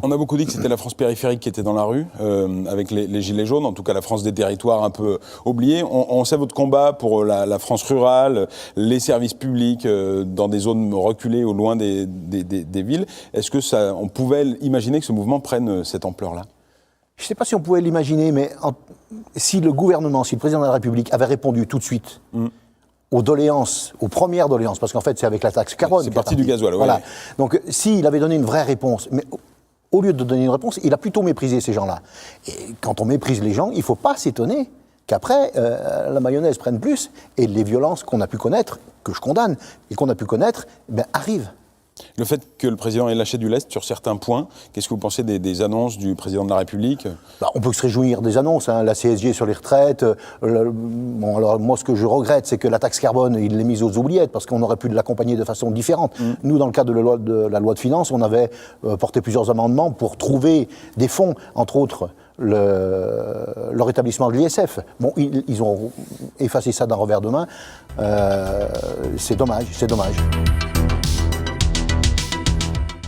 On a beaucoup dit que c'était la France périphérique qui était dans la rue, avec les Gilets jaunes, en tout cas la France des territoires un peu oubliés. On sait votre combat pour la France rurale, les services publics dans des zones reculées au loin des villes. Est-ce que on pouvait imaginer que ce mouvement prenne cette ampleur-là ? Je ne sais pas si on pouvait l'imaginer, mais si le gouvernement, si le président de la République avait répondu tout de suite aux doléances, aux premières doléances, parce qu'en fait c'est avec la taxe carbone. C'est parti du gasoil, voilà. Ouais. Donc s'il avait donné une vraie réponse, mais au lieu de donner une réponse, il a plutôt méprisé ces gens-là. Et quand on méprise les gens, il ne faut pas s'étonner qu'après la mayonnaise prenne plus et les violences qu'on a pu connaître, que je condamne, et qu'on a pu connaître, arrivent. Le fait que le président ait lâché du lest sur certains points, qu'est-ce que vous pensez des annonces du président de la République ? On peut se réjouir des annonces, hein, la CSG sur les retraites. Bon, alors moi, ce que je regrette, c'est que la taxe carbone, il l'ait mise aux oubliettes, parce qu'on aurait pu l'accompagner de façon différente. Nous, dans le cadre de la loi de finances, on avait porté plusieurs amendements pour trouver des fonds, entre autres le rétablissement de l'ISF. Bon, ils ont effacé ça d'un revers de main. C'est dommage, c'est dommage.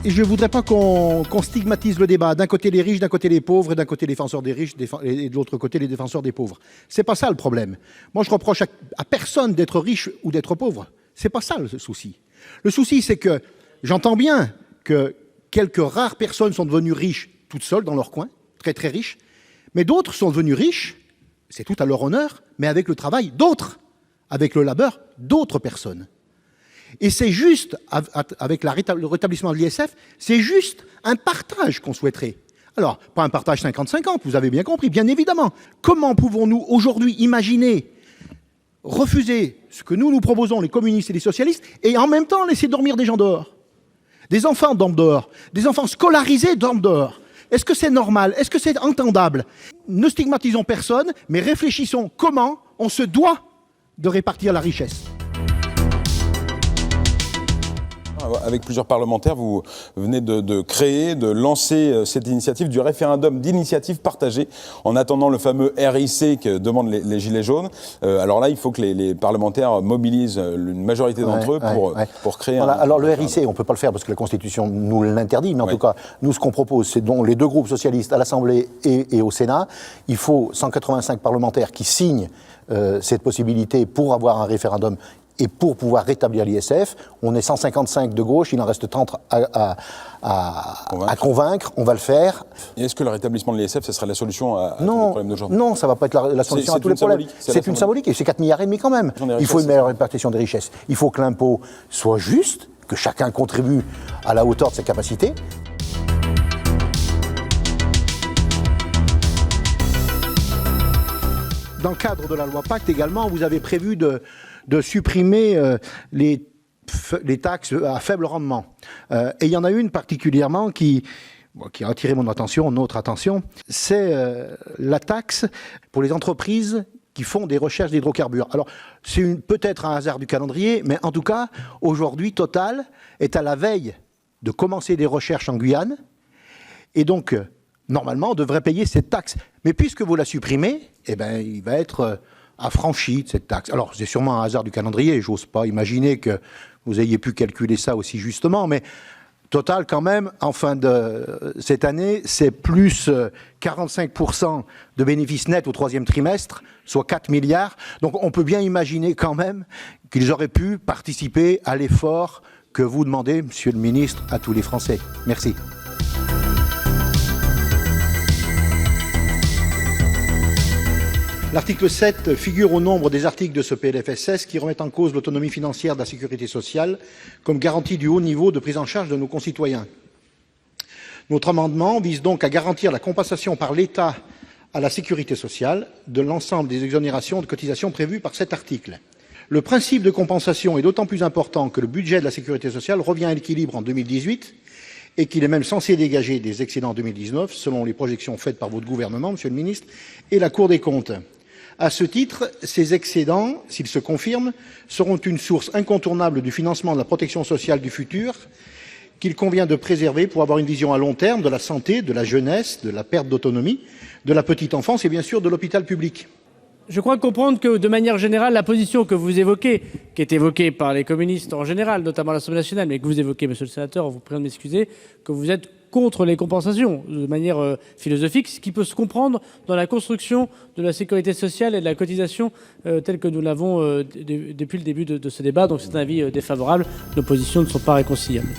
Et je ne voudrais pas qu'on stigmatise le débat. D'un côté les riches, d'un côté les pauvres, et d'un côté les défenseurs des riches, et de l'autre côté les défenseurs des pauvres. C'est pas ça le problème. Moi, je reproche à personne d'être riche ou d'être pauvre. C'est pas ça le souci. Le souci, c'est que j'entends bien que quelques rares personnes sont devenues riches toutes seules dans leur coin, très très riches, mais d'autres sont devenues riches, c'est tout à leur honneur, mais avec le travail d'autres, avec le labeur d'autres personnes. Et c'est juste, avec le rétablissement de l'ISF, c'est juste un partage qu'on souhaiterait. Alors, pas un partage 50-50, vous avez bien compris, bien évidemment. Comment pouvons-nous aujourd'hui imaginer refuser ce que nous proposons, les communistes et les socialistes, et en même temps laisser dormir des gens dehors ? Des enfants dorment dehors, des enfants scolarisés dorment dehors. Est-ce que c'est normal ? Est-ce que c'est entendable ? Ne stigmatisons personne, mais réfléchissons comment on se doit de répartir la richesse. Avec plusieurs parlementaires, vous venez de créer, de lancer cette initiative du référendum d'initiative partagée en attendant le fameux RIC que demandent les Gilets jaunes. Alors là, il faut que les parlementaires mobilisent une majorité d'entre eux pour créer voilà. Alors le RIC, on ne peut pas le faire parce que la Constitution nous l'interdit, mais en tout cas, nous, ce qu'on propose, c'est donc les deux groupes socialistes à l'Assemblée et au Sénat. Il faut 185 parlementaires qui signent cette possibilité pour avoir un référendum et pour pouvoir rétablir l'ISF. On est 155 de gauche, il en reste 30 à convaincre, on va le faire. Et est-ce que le rétablissement de l'ISF, ce serait la solution à tous les problèmes d'aujourd'hui ? Non, ça ne va pas être la solution à tous les problèmes. C'est une symbolique, et c'est 4,5 milliards quand même. Il faut une meilleure répartition des richesses. Il faut que l'impôt soit juste, que chacun contribue à la hauteur de ses capacités. Dans le cadre de la loi Pacte également, vous avez prévu de supprimer les taxes à faible rendement. Et il y en a une particulièrement qui a attiré notre attention, c'est la taxe pour les entreprises qui font des recherches d'hydrocarbures. Alors, c'est peut-être un hasard du calendrier, mais en tout cas, aujourd'hui, Total est à la veille de commencer des recherches en Guyane, et donc, normalement, on devrait payer cette taxe. Mais puisque vous la supprimez, il va être affranchi de cette taxe. Alors, c'est sûrement un hasard du calendrier, j'ose pas imaginer que vous ayez pu calculer ça aussi justement, mais Total, quand même, en fin de cette année, c'est plus 45% de bénéfices nets au troisième trimestre, soit 4 milliards. Donc, on peut bien imaginer quand même qu'ils auraient pu participer à l'effort que vous demandez, Monsieur le Ministre, à tous les Français. Merci. L'article 7 figure au nombre des articles de ce PLFSS qui remettent en cause l'autonomie financière de la sécurité sociale comme garantie du haut niveau de prise en charge de nos concitoyens. Notre amendement vise donc à garantir la compensation par l'État à la sécurité sociale de l'ensemble des exonérations de cotisations prévues par cet article. Le principe de compensation est d'autant plus important que le budget de la sécurité sociale revient à l'équilibre en 2018 et qu'il est même censé dégager des excédents en 2019, selon les projections faites par votre gouvernement, Monsieur le Ministre, et la Cour des comptes. À ce titre, ces excédents, s'ils se confirment, seront une source incontournable du financement de la protection sociale du futur qu'il convient de préserver pour avoir une vision à long terme de la santé, de la jeunesse, de la perte d'autonomie, de la petite enfance et bien sûr de l'hôpital public. Je crois comprendre que, de manière générale, la position que vous évoquez, qui est évoquée par les communistes en général, notamment à l'Assemblée nationale, mais que vous évoquez, monsieur le sénateur, en vous priant de m'excuser, que vous êtes contre les compensations de manière philosophique, ce qui peut se comprendre dans la construction de la sécurité sociale et de la cotisation telle que nous l'avons depuis le début de ce débat. Donc c'est un avis défavorable. Nos positions ne sont pas réconciliables.